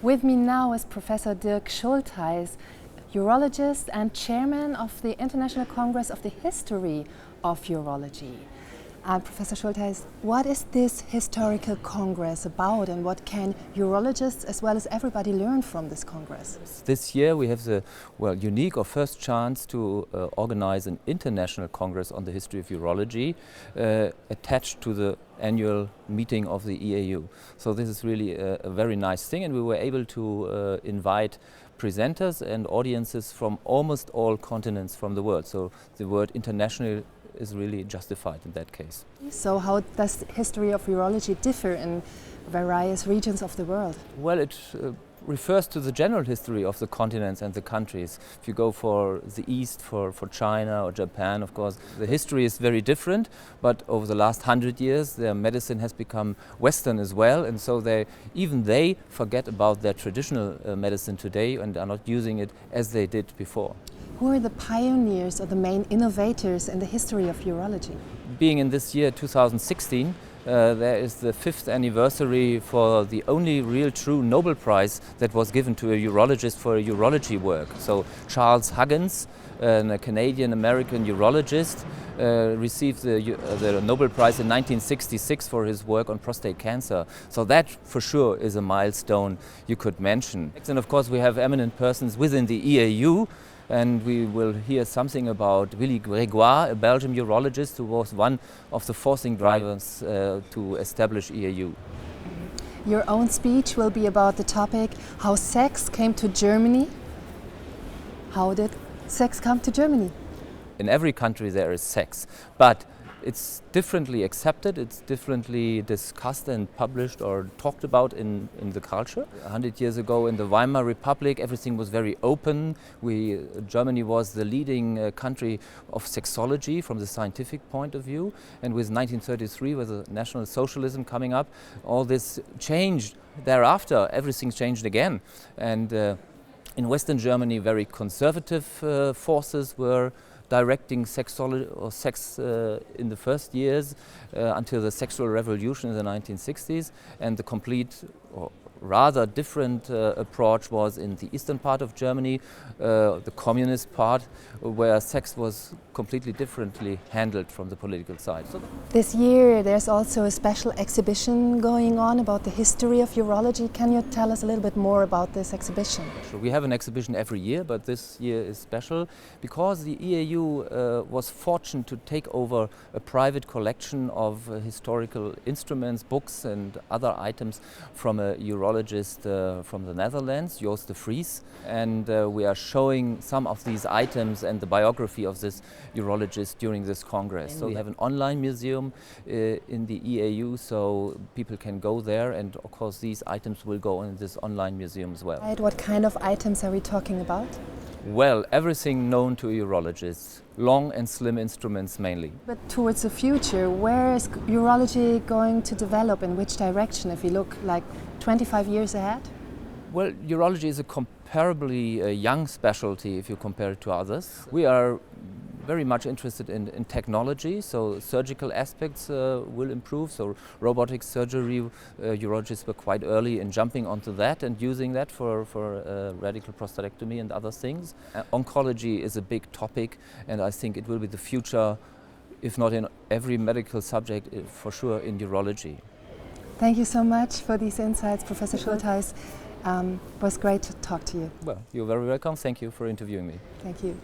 With me now is Professor Dirk Schultheiss, urologist and chairman of the International Congress of the History of Urology. Professor Schultheiss, what is this historical congress about and what can urologists as well as everybody learn from this congress? This year we have the unique or first chance to organize an international congress on the history of urology attached to the annual meeting of the EAU. So this is really a very nice thing, and we were able to invite presenters and audiences from almost all continents from the world. So the word international is really justified in that case. So how does the history of urology differ in various regions of the world? Well, it refers to the general history of the continents and the countries. If you go for the East, for China or Japan, of course, the history is very different, but over the last 100 years their medicine has become Western as well, and so even they forget about their traditional medicine today and are not using it as they did before. Who are the pioneers or the main innovators in the history of urology? Being in this year 2016, there is the 5th anniversary for the only real true Nobel Prize that was given to a urologist for urology work. So Charles Huggins, a Canadian-American urologist, received the Nobel Prize in 1966 for his work on prostate cancer. So that for sure is a milestone you could mention. And of course we have eminent persons within the EAU, and we will hear something about Willy Grégoire, a Belgian urologist who was one of the forcing drivers to establish EAU. Your own speech will be about the topic how sex came to Germany. How did sex come to Germany? In every country there is sex, but it's differently accepted, it's differently discussed and published or talked about in the culture. 100 years ago in the Weimar Republic everything was very open. Germany was the leading country of sexology from the scientific point of view, and with 1933 with the National Socialism coming up, all this changed. Thereafter everything changed again, and in Western Germany very conservative forces were directing sex in the first years until the sexual revolution in the 1960s, and the complete or rather different approach was in the eastern part of Germany, the communist part, where sex was completely differently handled from the political side. This year there's also a special exhibition going on about the history of urology. Can you tell us a little bit more about this exhibition? We have an exhibition every year, but this year is special because the EAU was fortunate to take over a private collection of historical instruments, books and other items from a urologist from the Netherlands, Joost de Vries, and we are showing some of these items and the biography of this urologist during this congress. So we have an online museum in the EAU, so people can go there, and of course these items will go in this online museum as well. Right. What kind of items are we talking about? Well, everything known to a urologist, long and slim instruments mainly. But towards the future, where is urology going to develop, in which direction, if you look like 25 years ahead? Well, urology is a comparably young specialty if you compare it to others. We are very much interested in technology, so surgical aspects will improve. So robotic surgery, urologists were quite early in jumping onto that and using that for radical prostatectomy and other things. Oncology is a big topic, and I think it will be the future, if not in every medical subject, for sure in urology. Thank you so much for these insights, Professor Schultheiss. It was great to talk to you. Well, you're very welcome. Thank you for interviewing me. Thank you.